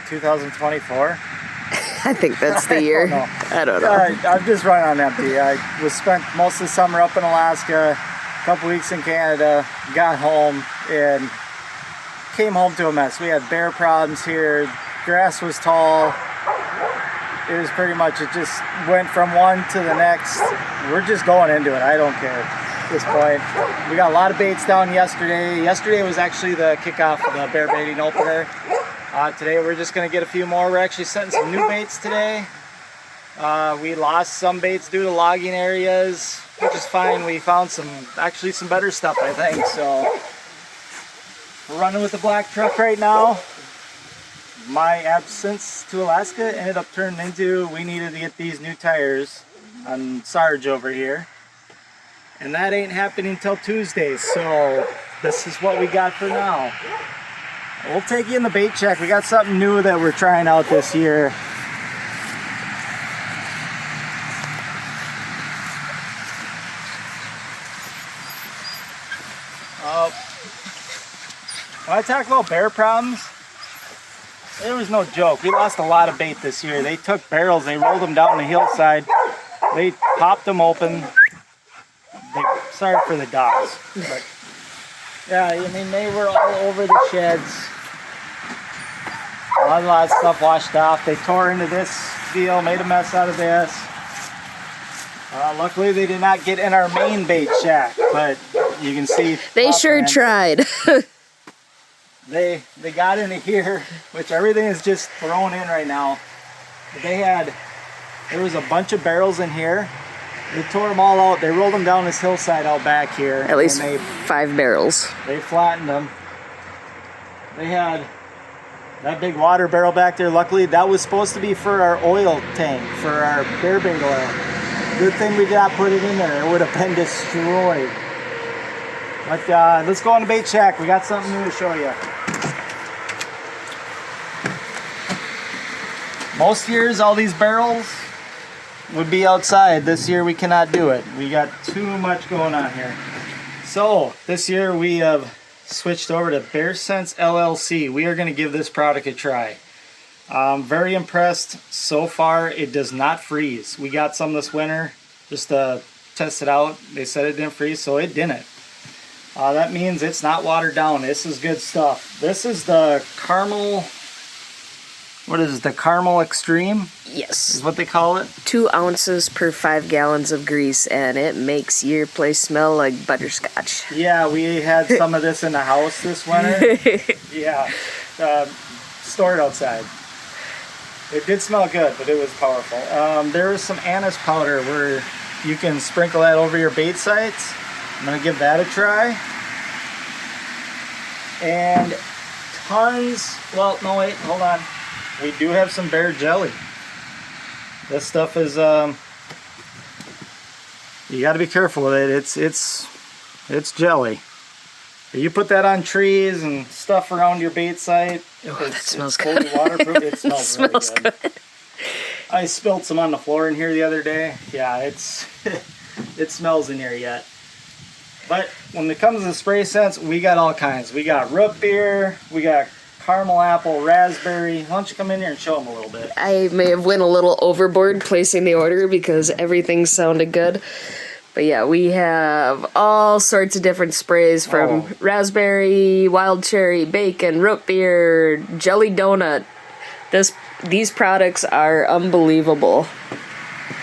2024. I think that's the year. I don't know. I've just run on empty. I was spent most of the summer up in Alaska, a couple weeks in Canada, got home and came home to a mess. We had bear problems here. Grass was tall. It was pretty much, it just went from one to the next. We're just going into it. I don't care at this point. We got a lot of baits down yesterday. Yesterday was actually the kickoff of the bear baiting opener. Today we're just going to get a few more. We're actually setting some new baits today. We lost some baits due to logging areas, which is fine. We found actually some better stuff, I think. So we're running with the black truck right now. My absence to Alaska ended up turning into we needed to get these new tires on Sarge over here. And that ain't happening until Tuesday. So this is what we got for now. We'll take you in the bait check. We got something new that we're trying out this year. When I talk about bear problems, it was no joke. We lost a lot of bait this year. They took barrels, they rolled them down the hillside, they popped them open. Sorry for the dogs, but yeah, I mean, they were all over the sheds. A lot of stuff washed off. They tore into this deal, made a mess out of this. Luckily, they did not get in our main bait shack, but you can see they sure tried. They got into here, which everything is just thrown in right now. There was a bunch of barrels in here. They tore them all out. They rolled them down this hillside out back here. At least 5 barrels. They flattened them. They had that big water barrel back there. Luckily, that was supposed to be for our oil tank, for our bear bait oil. Good thing we did not put it in there. It would have been destroyed. But let's go on the bait shack. We got something new to show you. Most years, all these barrels would be outside. This year, we cannot do it. We got too much going on here. So, this year, we have switched over to Bear Sense LLC. We are going to give this product a try. I'm very impressed so far. It does not freeze. We got some this winter just to test it out. They said it didn't freeze, so it didn't. That means it's not watered down. This is good stuff. This is the caramel. What is it? The Caramel Extreme? Yes. Is what they call it? 2 ounces per 5 gallons of grease, and it makes your place smell like butterscotch. Yeah, we had some of this in the house this winter. Yeah, stored outside. It did smell good, but it was powerful. There is some anise powder where you can sprinkle that over your bait sites. I'm going to give that a try. And tons, well, no wait, hold on. We do have some bear jelly. This stuff is, you got to be careful with it. It's jelly. You put that on trees and stuff around your bait site. Oh, that smells good. It's fully waterproof. It smells, it smells really good. I spilled some on the floor in here the other day. Yeah, it's it smells in here yet. But when it comes to spray scents, we got all kinds. We got root beer, we got caramel apple, raspberry. Why don't you come in here and show them a little bit? I may have went a little overboard placing the order because everything sounded good. But yeah, we have all sorts of different sprays from raspberry, wild cherry, bacon, root beer, jelly donut. These products are unbelievable.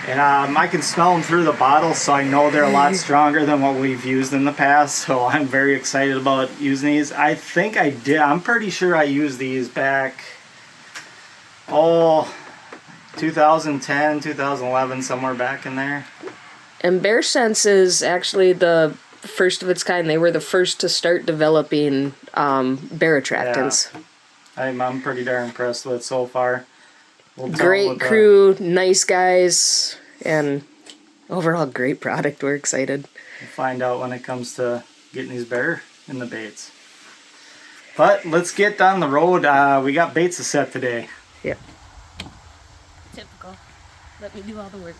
And I can smell them through the bottle, so I know they're a lot stronger than what we've used in the past. So I'm very excited about using these. I think I did. I'm pretty sure I used these back, 2010, 2011, somewhere back in there. And Bear Sense is actually the first of its kind. They were the first to start developing bear attractants. Yeah. I'm pretty darn impressed with it so far. Great crew, nice guys, and overall great product. We're excited. We'll find out when it comes to getting these bear in the baits. But let's get down the road. We got baits to set today. Yep. Typical. Let me do all the work.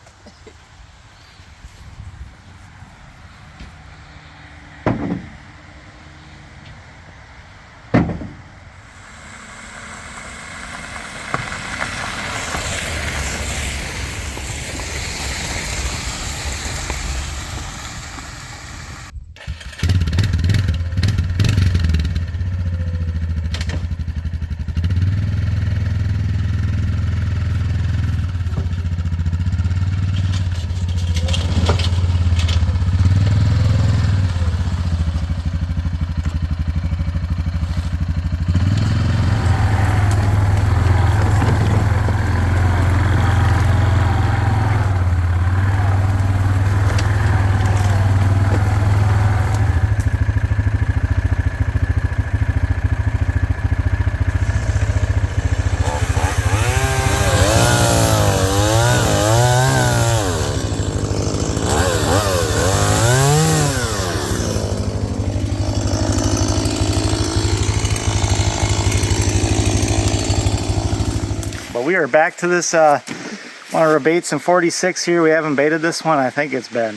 But we are back to this one of our baits in 46 here. We haven't baited this one. I think it's been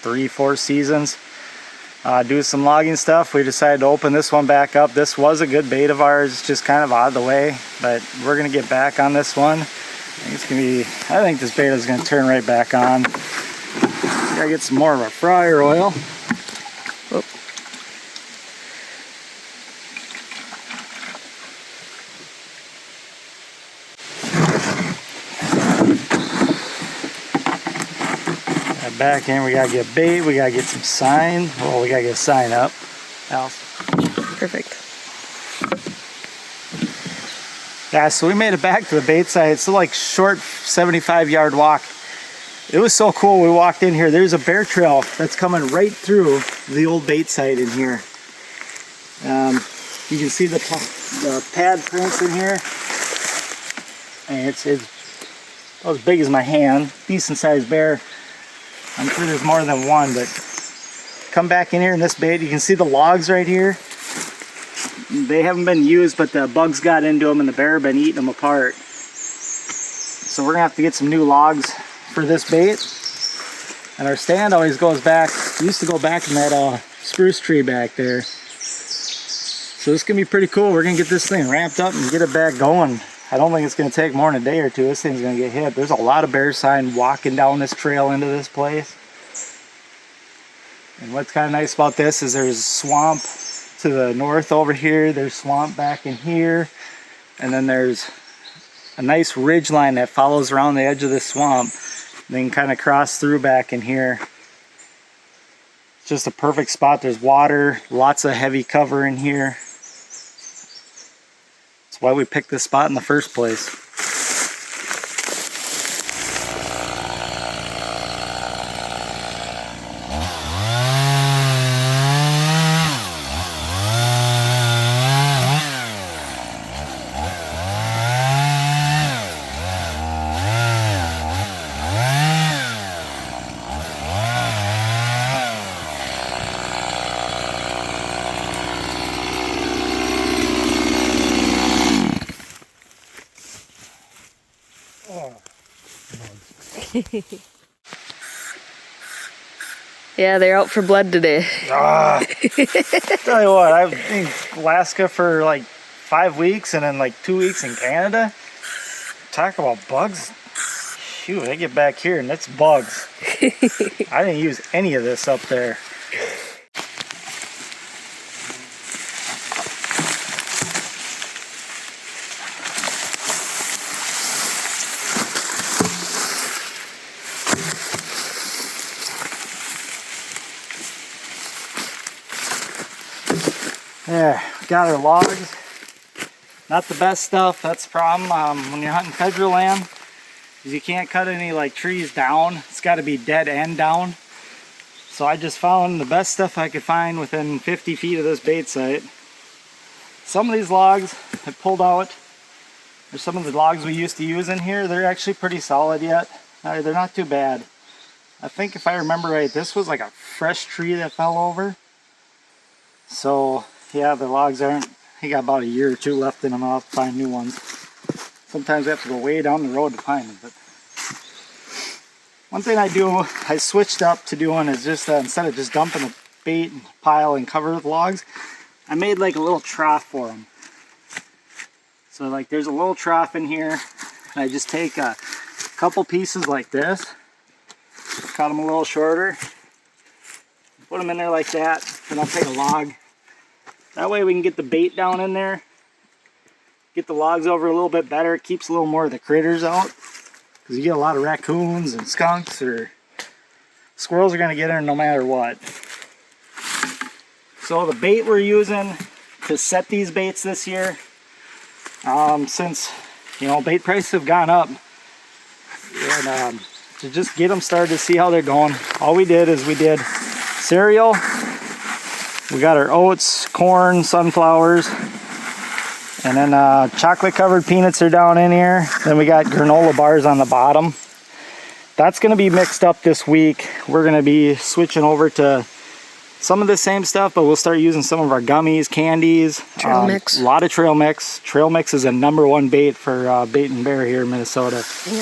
3-4 seasons. Do some logging stuff. We decided to open this one back up. This was a good bait of ours, just kind of out of the way, but we're gonna get back on this one. I think this bait is gonna turn right back on. Gotta get some more of our fryer oil. Oop. Back in, we gotta get bait, we gotta get some sign. Well, we gotta get a sign up. Alice. Perfect. Yeah, so we made it back to the bait site. It's a like short 75-yard walk. It was so cool. We walked in here. There's a bear trail that's coming right through the old bait site in here. You can see the pad prints in here. And it's about as big as my hand. Decent sized bear. I'm sure there's more than one, but come back in here in this bait. You can see the logs right here. They haven't been used, but the bugs got into them and the bear been eating them apart. So we're gonna have to get some new logs for this bait. And our stand always goes back, used to go back in that spruce tree back there. So this is gonna be pretty cool. We're gonna get this thing ramped up and get it back going. I don't think it's going to take more than a day or two. This thing's going to get hit. There's a lot of bear sign walking down this trail into this place. And what's kind of nice about this is there's swamp to the north over here. There's swamp back in here. And then there's a nice ridge line that follows around the edge of this swamp. Then kind of cross through back in here. It's just a perfect spot. There's water, lots of heavy cover in here. That's why we picked this spot in the first place. Yeah, they're out for blood today. Tell you what, I've been in Alaska for like 5 weeks and then like 2 weeks in Canada. Talk about bugs. Shoot, I get back here and it's bugs. I didn't use any of this up there. There, got our logs. Not the best stuff, that's the problem when you're hunting federal land, is you can't cut any like trees down. It's got to be dead end down. So I just found the best stuff I could find within 50 feet of this bait site. Some of these logs I pulled out. There's some of the logs we used to use in here. They're actually pretty solid yet. They're not too bad. I think if I remember right, this was like a fresh tree that fell over. So yeah, the logs aren't, he got about a year or two left in them. I'll have to find new ones. Sometimes we have to go way down the road to find them. But one thing I switched up to doing is just instead of just dumping the bait and pile and cover with logs, I made like a little trough for them. So like there's a little trough in here, and I just take a couple pieces like this, cut them a little shorter, put them in there like that, and I'll take a log. That way we can get the bait down in there, get the logs over a little bit better. It keeps a little more of the critters out, because you get a lot of raccoons and skunks, or squirrels are going to get in no matter what. So the bait we're using to set these baits this year, since bait prices have gone up, and to just get them started to see how they're going, all we did is we did cereal. We got our oats, corn, sunflowers, and then chocolate covered peanuts are down in here. Then we got granola bars on the bottom. That's going to be mixed up this week. We're going to be switching over to some of the same stuff, but we'll start using some of our gummies, candies. Trail mix. A lot of trail mix. Trail mix is a #1 bait for bait and bear here in Minnesota. Yeah.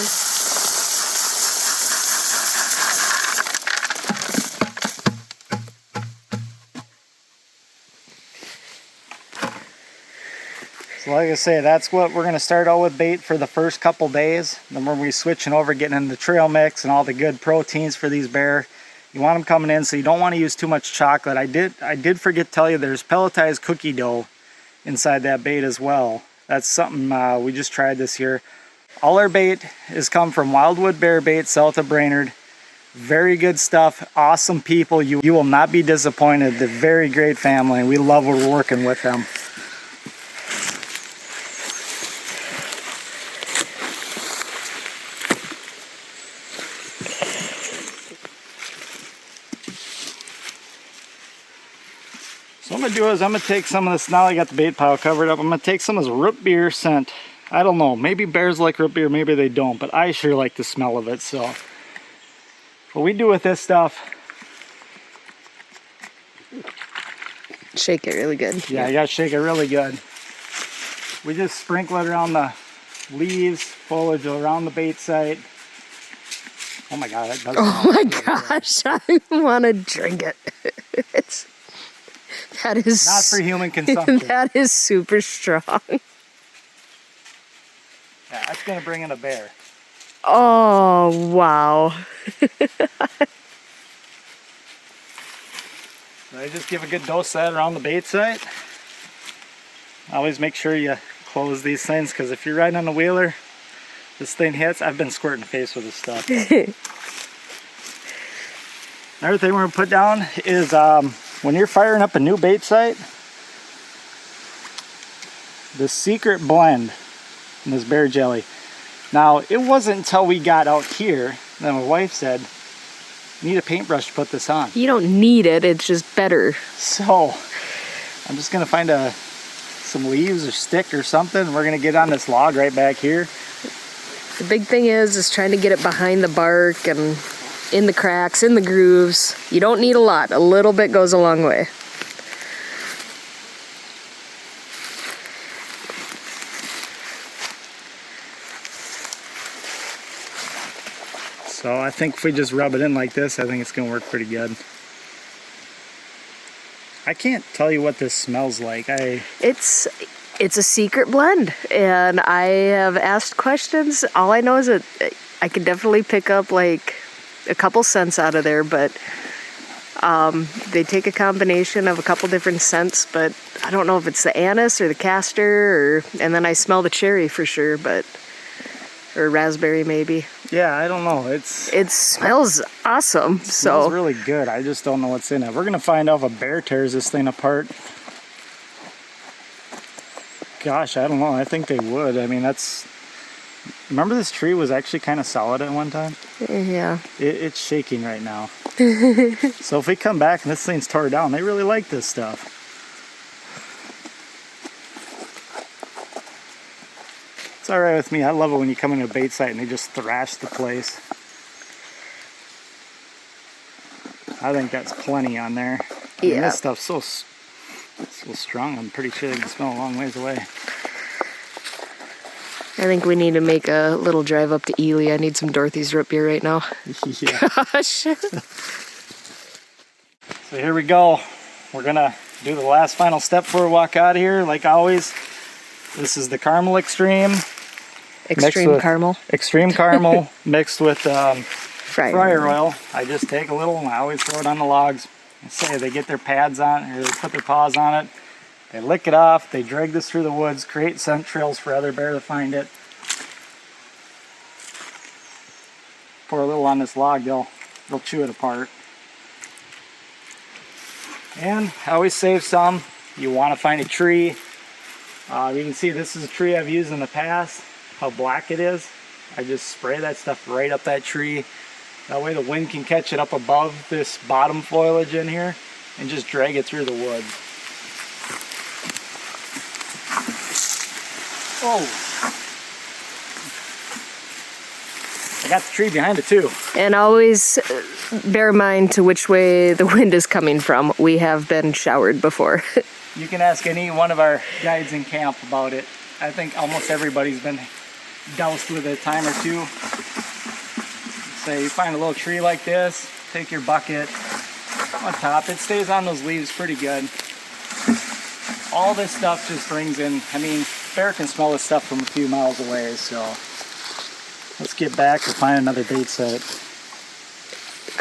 So like I say, that's what we're going to start out with bait for the first couple days. Then when we're switching over, getting into the trail mix and all the good proteins for these bear. You want them coming in, so you don't want to use too much chocolate. I did forget to tell you there's pelletized cookie dough inside that bait as well. That's something we just tried this year. All our bait has come from Wildwood Bear Bait south of Brainerd. Very good stuff, awesome people. You will not be disappointed. They're a very great family, and we love working with them. So what I'm going to do is I'm going to take some of this, now I got the bait pile covered up, I'm going to take some of this root beer scent. I don't know, maybe bears like root beer, maybe they don't, but I sure like the smell of it. So what we do with this stuff, Shake it really good. yeah, you got to shake it really good. We just sprinkle it around the leaves, foliage around the bait site. Oh my god, that does Oh my gosh, I want to drink it. That is not for human consumption. That is super strong. Yeah, that's gonna bring in a bear. Oh wow. I just give a good dose of that around the bait site. Always make sure you close these things, because if you're riding on a wheeler, this thing hits. I've been squirting the face with this stuff. Another thing we're gonna put down is when you're firing up a new bait site, the secret blend in this bear jelly. Now, it wasn't until we got out here that my wife said, you need a paintbrush to put this on. You don't need it, it's just better. So, I'm just gonna find some leaves or stick or something, and we're gonna get on this log right back here. The big thing is trying to get it behind the bark and in the cracks, in the grooves. You don't need a lot. A little bit goes a long way. So I think if we just rub it in like this, I think it's gonna work pretty good. I can't tell you what this smells like. It's a secret blend, and I have asked questions. All I know is that I can definitely pick up like a couple scents out of there, but they take a combination of a couple different scents, but I don't know if it's the anise or the castor, and then I smell the cherry for sure, or raspberry maybe. Yeah, I don't know. It smells awesome. smells really good. I just don't know what's in it. We're gonna find out if a bear tears this thing apart. Gosh, I don't know. I think they would. I mean, remember this tree was actually kind of solid at one time? Yeah. It's shaking right now. So if we come back and this thing's tore down, they really like this stuff. It's alright with me. I love it when you come into a bait site and they just thrash the place. I think that's plenty on there. I mean, this stuff's so strong, I'm pretty sure they can smell a long ways away. I think we need to make a little drive up to Ely. I need some Dorothy's root beer right now. Yeah. Gosh. So here we go. We're gonna do the last final step before we walk out of here. Like always, this is the Caramel Extreme. Extreme caramel. Extreme caramel mixed with fryer oil. oil. I just take a little and I always throw it on the logs. And say they get their pads on it, or they put their paws on it. They lick it off. They drag this through the woods, create scent trails for other bear to find it. Pour a little on this log, they'll chew it apart. And I always save some. You want to find a tree. You can see this is a tree I've used in the past, how black it is. I just spray that stuff right up that tree. That way the wind can catch it up above this bottom foliage in here and just drag it through the wood. Oh! I got the tree behind it too. And always bear in mind to which way the wind is coming from. We have been showered before. You can ask any one of our guides in camp about it. I think almost everybody's been doused with it a time or two. So you find a little tree like this, take your bucket on top. It stays on those leaves pretty good. All this stuff just brings in, I mean, bear can smell this stuff from a few miles away, so let's get back to find another bait set.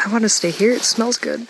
I want to stay here. It smells good.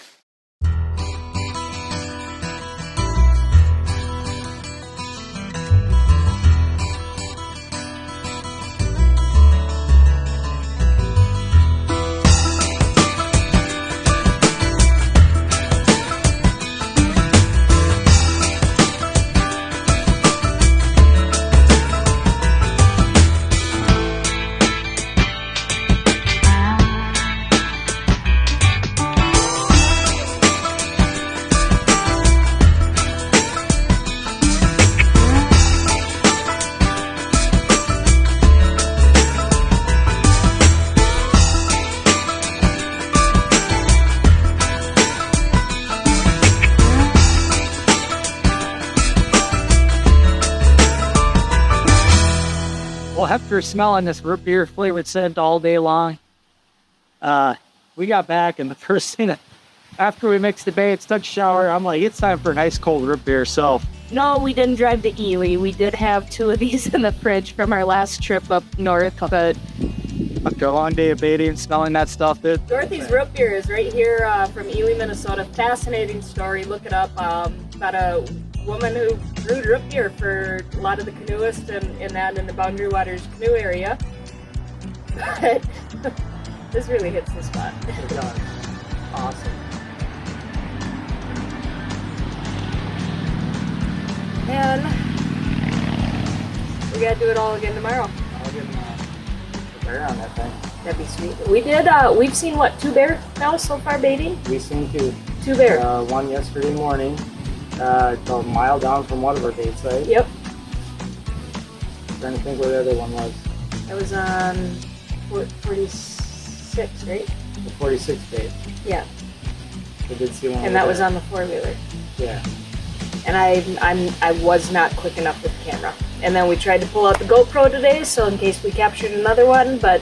Well, after smelling this root beer flavored scent all day long, we got back, and the first thing after we mixed the baits, took a shower, I'm like, it's time for a nice cold root beer. So No, we didn't drive to Ely. We did have 2 of these in the fridge from our last trip up north, but after a long day of baiting, smelling that stuff, Dorothy's Root Beer is right here from Ely, Minnesota. Fascinating story. Look it up. About a woman who brewed root beer for a lot of the canoeists and in the Boundary Waters canoe area. But this really hits the spot. it does. Awesome. And we gotta do it all again tomorrow. I'll get a bear on that thing. That'd be sweet. We did. We've seen what, 2 bear now so far baiting? We've seen 2. 2 bear. One yesterday morning, a mile down from one of our bait sites. Yep. Trying to think where the other one was. That was on 46, right? The 46 bait. Yeah. I did see one. And that was on the 4-wheeler. Yeah. And I was not quick enough with the camera. And then we tried to pull out the GoPro today, so in case we captured another one, but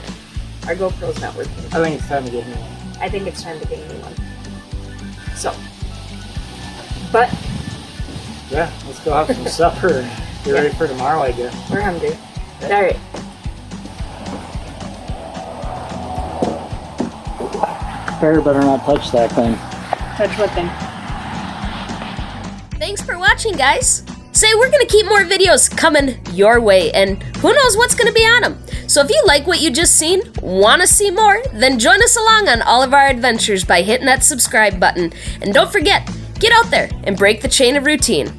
our GoPro's not working. I think it's time to get a new one. I think it's time to get a new one. So, but Yeah, let's go have some supper and get ready for tomorrow, I guess. we're hungry. All right. Bear better not touch that thing. Touch what thing? Thanks for watching, guys. Say, we're gonna keep more videos coming your way, and who knows what's gonna be on them. So if you like what you just seen, wanna see more, then join us along on all of our adventures by hitting that subscribe button. And don't forget, get out there and break the chain of routine.